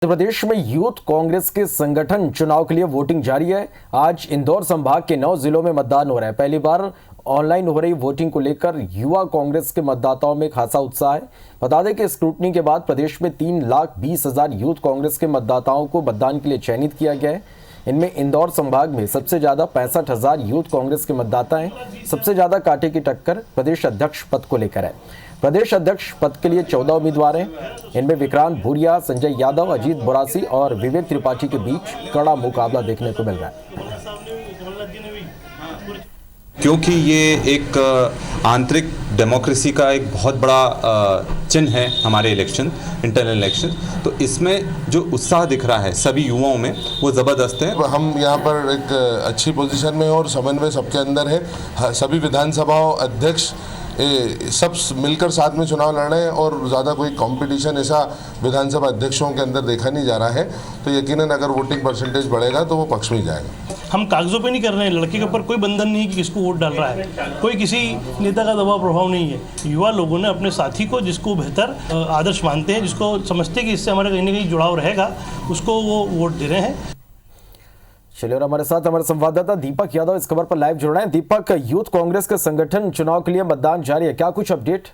मध्य प्रदेश में यूथ कांग्रेस के संगठन चुनाव के लिए वोटिंग जारी है। आज इंदौर संभाग के 9 जिलों में मतदान हो रहा है। पहली बार ऑनलाइन हो रही वोटिंग को लेकर युवा कांग्रेस के मतदाताओं में खासा उत्साह है। बता दें कि स्क्रूटनी के बाद प्रदेश में 3,20,000 यूथ कांग्रेस के मतदाताओं को मतदान के लिए चयनित किया गया है। इनमें इंदौर संभाग में सबसे ज्यादा 65,000 यूथ कांग्रेस के मतदाता हैं। सबसे ज्यादा कांटे की टक्कर प्रदेश अध्यक्ष पद को लेकर है। प्रदेश अध्यक्ष पद के लिए 14 उम्मीदवार हैं। इनमें विक्रांत भूरिया, संजय यादव, अजीत बोरासी और विवेक त्रिपाठी के बीच कड़ा मुकाबला देखने को मिल रहा है। क्योंकि ये एक आंतरिक डेमोक्रेसी का एक बहुत बड़ा चिन्ह है हमारे इलेक्शन, इंटरनल इलेक्शन, तो इसमें जो उत्साह दिख रहा है सभी युवाओं में वो ज़बरदस्त है। हम यहाँ पर एक अच्छी पोजीशन में और समन्वय सबके अंदर है। सभी विधानसभाओं अध्यक्ष सब मिलकर साथ में चुनाव लड़ रहे हैं और ज़्यादा कोई कंपटीशन ऐसा विधानसभा अध्यक्षों के अंदर देखा नहीं जा रहा है। तो यकीनन अगर वोटिंग परसेंटेज बढ़ेगा तो वो पक्ष में जाएगा। हम कागजों पे नहीं कर रहे हैं, लड़के के ऊपर कोई बंधन नहीं कि किसको वोट डाल रहा है, कोई किसी नेता का दबाव प्रभाव नहीं है। युवा लोगों ने अपने साथी को, जिसको बेहतर आदर्श मानते हैं, जिसको समझते हैं कि इससे हमारा कहीं ना कहीं जुड़ाव रहेगा, उसको वो वोट दे रहे हैं। चलिए, और हमारे साथ हमारे संवाददाता दीपक यादव इस खबर पर लाइव जुड़ रहे हैं। दीपक, यूथ कांग्रेस के संगठन चुनाव के लिए मतदान जारी है, क्या कुछ अपडेट?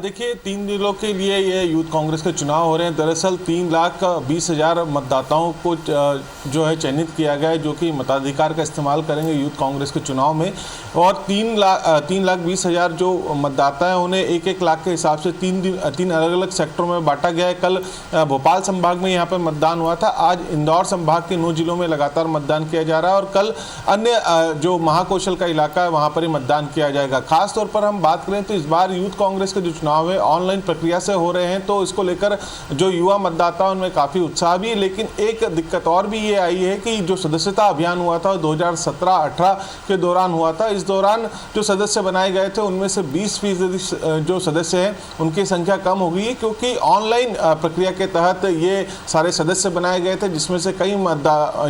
देखिए, 3 जिलों के लिए ये यूथ कांग्रेस के चुनाव हो रहे हैं। दरअसल 3,20,000 मतदाताओं को जो है चयनित किया गया है, जो कि मताधिकार का इस्तेमाल करेंगे यूथ कांग्रेस के चुनाव में। और 3,20,000 जो मतदाता हैं उन्हें 1-1 लाख के हिसाब से 3 अलग अलग सेक्टरों में बांटा गया है। कल भोपाल संभाग में यहाँ पर मतदान हुआ था। आज इंदौर संभाग के 9 जिलों में लगातार मतदान किया जा रहा है और कल अन्य जो महाकौशल का इलाका है वहाँ पर ही मतदान किया जाएगा। खासतौर पर हम बात करें तो इस बार यूथ कांग्रेस के चुनाव है ऑनलाइन प्रक्रिया से हो रहे हैं, तो इसको लेकर जो युवा मतदाता उनमें काफ़ी उत्साह भी है। लेकिन एक दिक्कत और भी ये आई है कि जो सदस्यता अभियान हुआ था 2017-18 के दौरान हुआ था, इस दौरान जो सदस्य बनाए गए थे उनमें से 20% जो सदस्य हैं उनकी संख्या कम हो गई है, क्योंकि ऑनलाइन प्रक्रिया के तहत ये सारे सदस्य बनाए गए थे, जिसमें से कई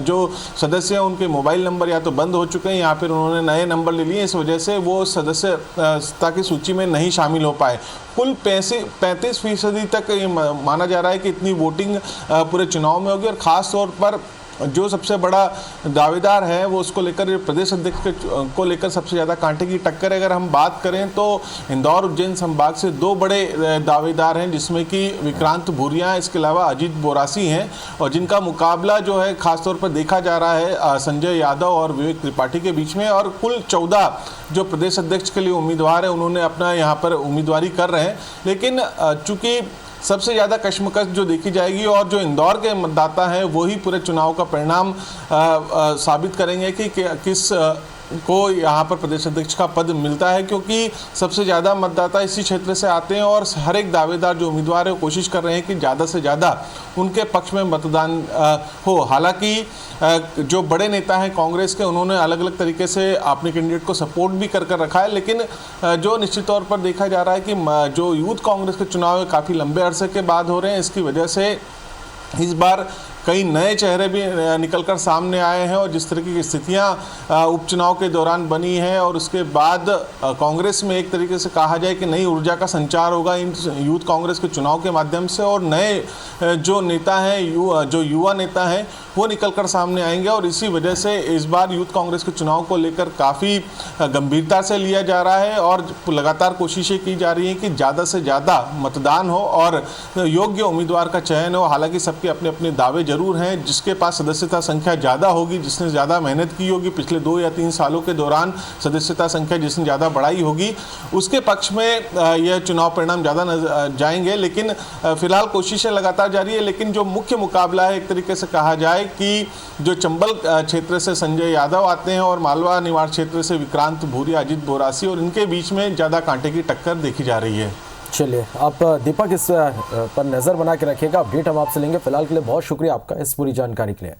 जो सदस्य हैं उनके मोबाइल नंबर या तो बंद हो चुके हैं या फिर उन्होंने नए नंबर ले लिए। इस वजह से वो सदस्यता की सूची में नहीं शामिल हो पाए। कुल 35% तक ये माना जा रहा है कि इतनी वोटिंग पूरे चुनाव में होगी। और ख़ास तौर पर जो सबसे बड़ा दावेदार है वो उसको लेकर प्रदेश अध्यक्ष को लेकर सबसे ज़्यादा कांटे की टक्कर है। अगर हम बात करें तो इंदौर उज्जैन संभाग से 2 बड़े दावेदार हैं, जिसमें कि विक्रांत भूरिया, इसके अलावा अजीत बोरासी हैं, और जिनका मुकाबला जो है खासतौर पर देखा जा रहा है संजय यादव और विवेक त्रिपाठी के बीच में। और कुल 14 जो प्रदेश अध्यक्ष के लिए उम्मीदवार है उन्होंने अपना यहाँ पर उम्मीदवारी कर रहे हैं। लेकिन चूँकि सबसे ज़्यादा कश्मकश जो देखी जाएगी और जो इंदौर के मतदाता हैं वही पूरे चुनाव का परिणाम साबित करेंगे कि किस को यहाँ पर प्रदेश अध्यक्ष का पद मिलता है, क्योंकि सबसे ज़्यादा मतदाता इसी क्षेत्र से आते हैं और हर एक दावेदार जो उम्मीदवार है वो कोशिश कर रहे हैं कि ज़्यादा से ज़्यादा उनके पक्ष में मतदान हो। हालांकि जो बड़े नेता हैं कांग्रेस के, उन्होंने अलग अलग तरीके से अपने कैंडिडेट को सपोर्ट भी कर रखा है। लेकिन जो निश्चित तौर पर देखा जा रहा है कि जो यूथ कांग्रेस के चुनाव काफ़ी लंबे अरसे के बाद हो रहे हैं, इसकी वजह से इस बार कई नए चेहरे भी निकलकर सामने आए हैं। और जिस तरीके की स्थितियां उपचुनाव के दौरान बनी हैं और उसके बाद कांग्रेस में एक तरीके से कहा जाए कि नई ऊर्जा का संचार होगा इन यूथ कांग्रेस के चुनाव के माध्यम से, और नए जो नेता हैं, जो युवा नेता हैं वो निकलकर सामने आएंगे। और इसी वजह से इस बार यूथ कांग्रेस के चुनाव को लेकर काफ़ी गंभीरता से लिया जा रहा है और लगातार कोशिशें की जा रही हैं कि ज़्यादा से ज़्यादा मतदान हो और योग्य उम्मीदवार का चयन हो। हालांकि सबके अपने अपने दावे जरूर हैं। जिसके पास सदस्यता संख्या ज़्यादा होगी, जिसने ज़्यादा मेहनत की होगी पिछले 2 या 3 सालों के दौरान, सदस्यता संख्या जिसने ज़्यादा बढ़ाई होगी, उसके पक्ष में यह चुनाव परिणाम ज़्यादा जाएंगे। लेकिन फिलहाल कोशिशें लगातार जारी है। लेकिन जो मुख्य मुकाबला है, एक तरीके से कहा जाए कि जो चंबल क्षेत्र से संजय यादव आते हैं और मालवा निवाड़ क्षेत्र से विक्रांत भूरिया, अजीत बोरासी, और इनके बीच में ज़्यादा कांटे की टक्कर देखी जा रही है। चलिए, आप दीपक इस पर नज़र बना के रखिएगा। अपडेट हम आपसे लेंगे। फिलहाल के लिए बहुत शुक्रिया आपका इस पूरी जानकारी के लिए।